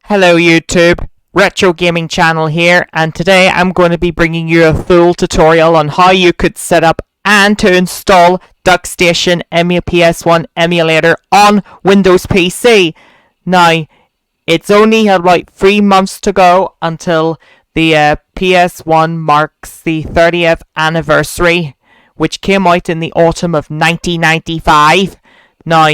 Hello YouTube, Retro Gaming Channel here, and today I'm going to be bringing you a full tutorial on how you could set up and to install DuckStation PS1 Emulator on Windows PC. Now, it's only about 3 months to go until the PS1 marks the 30th anniversary, which came out in the autumn of 1995. Now,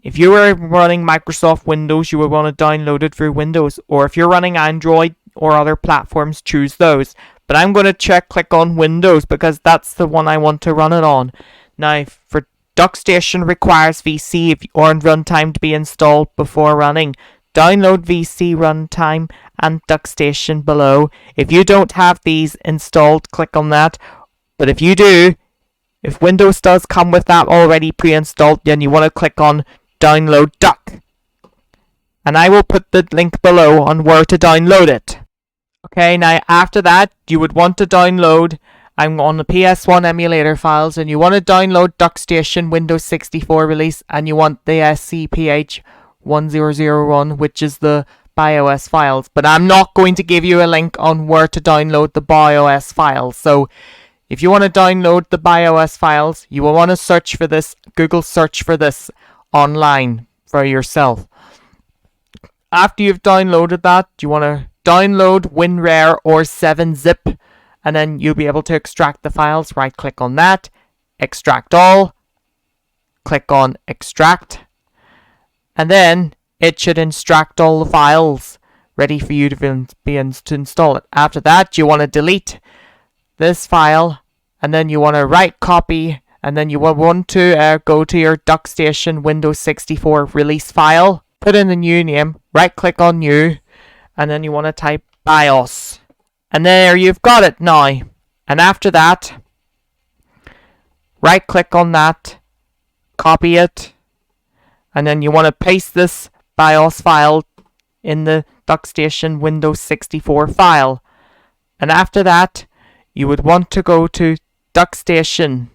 if you were running Microsoft Windows, you would want to download it through Windows. Or if you're running Android or other platforms, choose those. But I'm going to click on Windows because that's the one I want to run it on. Now, for DuckStation requires VC or runtime to be installed before running. Download VC runtime and DuckStation below. If you don't have these installed, click on that. But if you do, if Windows does come with that already pre-installed, then you want to click on Download Duck. And I will put the link below on where to download it. Okay, now after that, you would want to download, I'm on the PS1 emulator files, and you want to download DuckStation Windows 64 release, and you want the SCPH 1001, which is the BIOS files. But I'm not going to give you a link on where to download the BIOS files. So if you want to download the BIOS files, you will want to search for this, Google search for this online for yourself. After you've downloaded that, you want to download WinRAR or 7-zip, and then you'll be able to extract the files. Right click on that, extract all, click on extract, and then it should extract all the files ready for you to install it. After that, you want to delete this file, and then you want to right copy, and then you will want to go to your DuckStation Windows 64 release file, put in the new name, right click on new, and then you want to type BIOS. And there you've got it now. And after that, right click on that, copy it, and then you want to paste this BIOS file in the DuckStation Windows 64 file. And after that, you would want to go to DuckStation.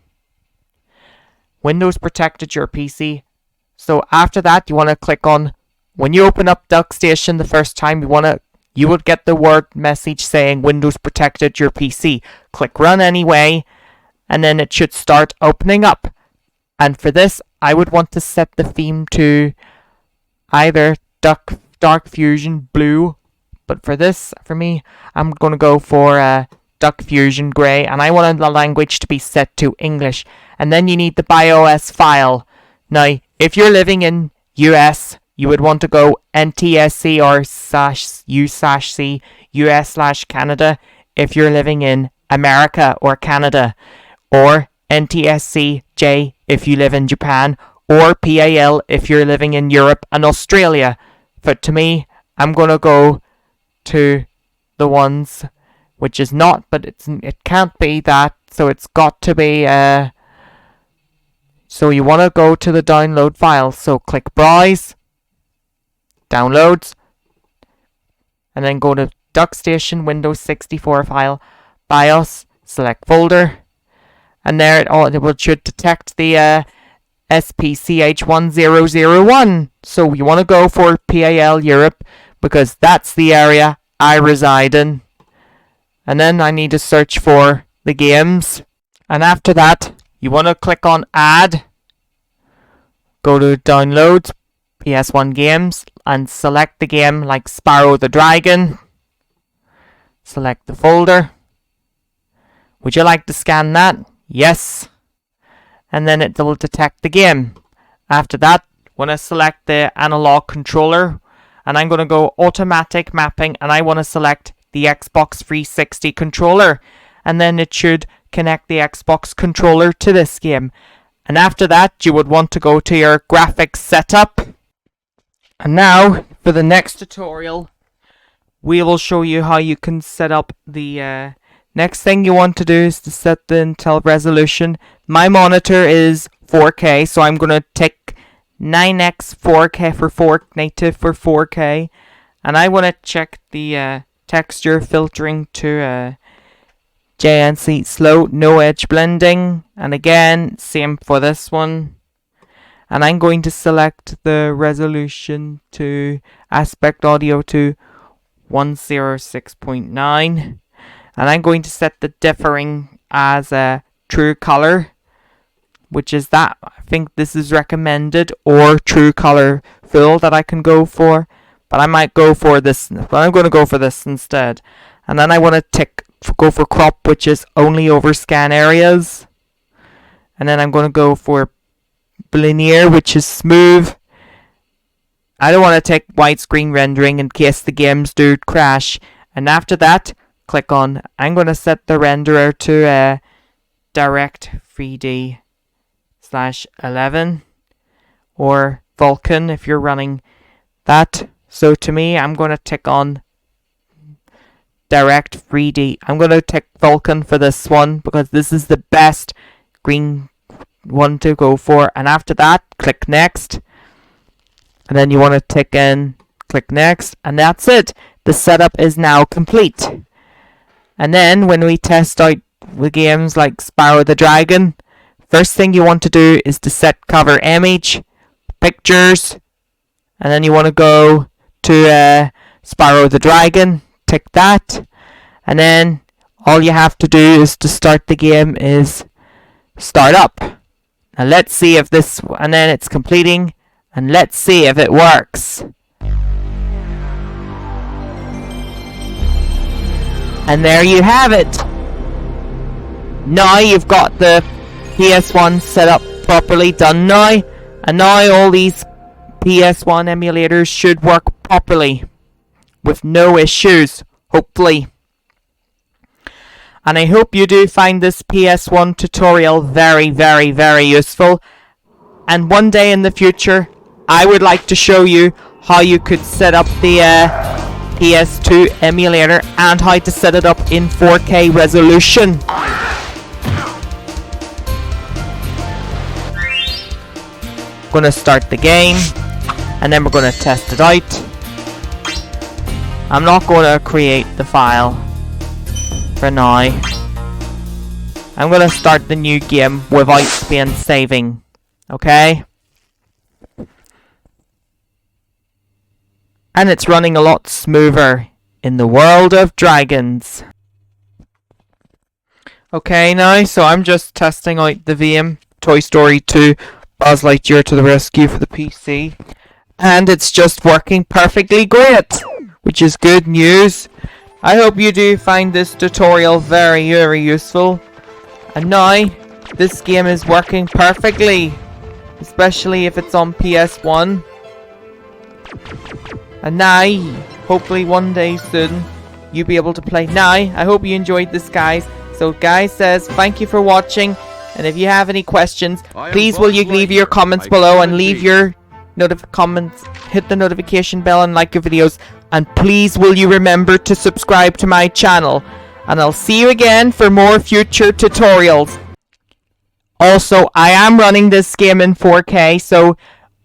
Windows protected your PC. So after that, you want to click on, when you open up DuckStation the first time, you would get the word message saying Windows protected your PC. Click run anyway, and then it should start opening up. And for this, I would want to set the theme to either Dark Fusion Blue, but for me, I'm going to go for Duck Fusion Grey, and I want the language to be set to English. And then you need the BIOS file. Now, if you're living in US, you would want to go NTSC or /U/C, US/Canada, if you're living in America or Canada, or NTSC-J if you live in Japan, or PAL if you're living in Europe and Australia. But to me, I'm going to go to the ones which is not, but it can't be that, so it's got to be, so you want to go to the download file, so click Browse, Downloads, and then go to DuckStation Windows 64 file, BIOS, select Folder, and there it should detect the SPCH 1001, so you want to go for PAL Europe, because that's the area I reside in. And then I need to search for the games. And after that, you want to click on Add. Go to Downloads, PS1 Games, and select the game like Spyro the Dragon. Select the folder. Would you like to scan that? Yes. And then it will detect the game. After that, want to select the analog controller. And I'm going to go Automatic Mapping, and I want to select the Xbox 360 controller, and then it should connect the Xbox controller to this game. And after that, you would want to go to your graphics setup. And now, for the next tutorial, we will show you how you can set up the next thing you want to do is to set the Intel resolution. My monitor is 4K, so I'm going to take 9x 4K for native for 4K, and I want to check the texture filtering to JNC slow, no edge blending, and again same for this one. and I'm going to select the resolution to aspect audio to 106.9, and I'm going to set the differing as a true color, which is that. I think this is recommended, or true color full that I can go for, but I might go for this, but I'm going to go for this instead. And then I want to go for crop, which is only over scan areas, and then I'm going to go for linear, which is smooth. I don't want to take widescreen rendering in case the games do crash. And after that, click on, I'm going to set the renderer to direct 3D/11 or Vulkan if you're running that. So to me, I'm going to tick on direct 3D. I'm going to tick Vulkan for this one because this is the best green one to go for. And after that, click next. And then you want to tick in, click next, and that's it. The setup is now complete. And then when we test out with games like Spyro the Dragon, first thing you want to do is to set cover image, pictures, and then you want to go to Spyro the Dragon, tick that, and then all you have to do is to start the game is start up. Now let's see if this, and then it's completing, and let's see if it works. And there you have it. Now you've got the PS1 set up properly done now, and now all these PS1 emulators should work properly with no issues, hopefully. And I hope you do find this PS1 tutorial very, very, very useful. And one day in the future, I would like to show you how you could set up the PS2 emulator and how to set it up in 4K resolution. Gonna start the game, and then we're gonna test it out. I'm not gonna create the file for now. I'm gonna start the new game without being saving, okay? And it's running a lot smoother in the world of dragons. Okay, now, so I'm just testing out the VM Toy Story 2 Buzz Lightyear to the Rescue for the PC. And it's just working perfectly great, which is good news. I hope you do find this tutorial very, very useful. And now, this game is working perfectly, especially if it's on PS1. And now, hopefully one day soon, you'll be able to play. Now, I hope you enjoyed this, guys. So, guys says, thank you for watching. And if you have any questions, please will you leave your comments below and leave your comments, hit the notification bell and like your videos. And please will you remember to subscribe to my channel. And I'll see you again for more future tutorials. Also, I am running this game in 4K, so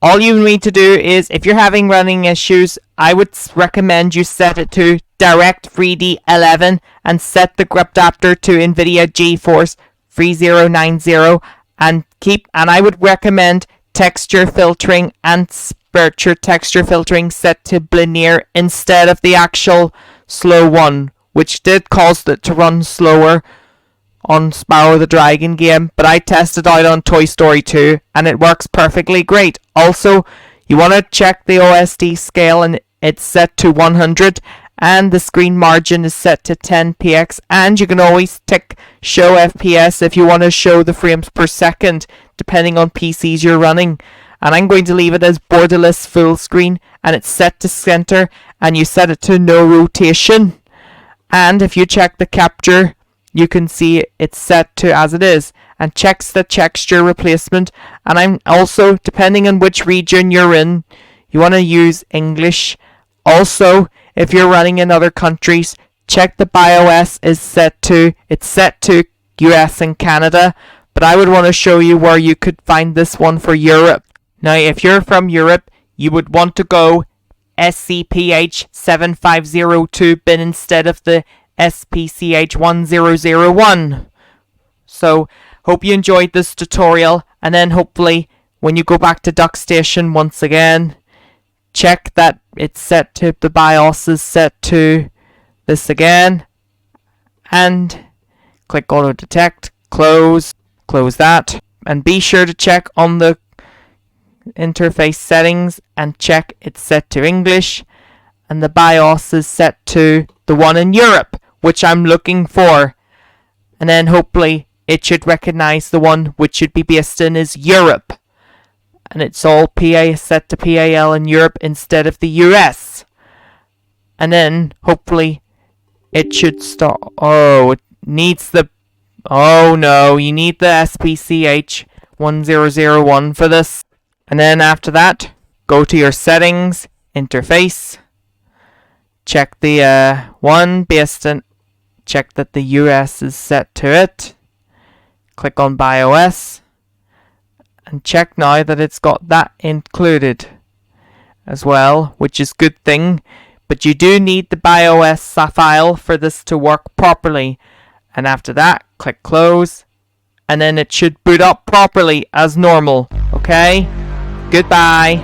all you need to do is, if you're having running issues, I would recommend you set it to Direct 3D11 and set the adapter to NVIDIA GeForce 3090 and I would recommend texture filtering and Aperture texture filtering set to linear instead of the actual slow one, which did cause it to run slower on Spyro the Dragon game, but I tested out on Toy Story 2 and it works perfectly great. Also, you want to check the OSD scale and it's set to 100 and the screen margin is set to 10px, and you can always tick show FPS if you want to show the frames per second depending on PCs you're running. And I'm going to leave it as borderless full screen, and it's set to center, and you set it to no rotation. And if you check the capture, you can see it's set to as it is, and checks the texture replacement. And I'm also, depending on which region you're in, you want to use English. Also, if you're running in other countries, check the BIOS is set to, it's set to US and Canada, but I would want to show you where you could find this one for Europe. Now, if you're from Europe, you would want to go SCPH7502 bin instead of the SPCH1001. So, hope you enjoyed this tutorial, and then hopefully, when you go back to DuckStation once again, check that it's set to, the BIOS is set to this again, and click Auto Detect, close that, and be sure to check on the interface settings and check it's set to English, and the BIOS is set to the one in Europe, which I'm looking for, and then hopefully it should recognize the one which should be based in is Europe, and it's all set to PAL in Europe instead of the US, and then hopefully it should start. Oh, it needs the, oh no, you need the SPCH 1001 for this. And then after that, go to your settings, interface, check the one based in, check that the US is set to it, click on BIOS, and check now that it's got that included as well, which is good thing, but you do need the BIOS file for this to work properly. And after that, click close, and then it should boot up properly as normal. Okay? Goodbye.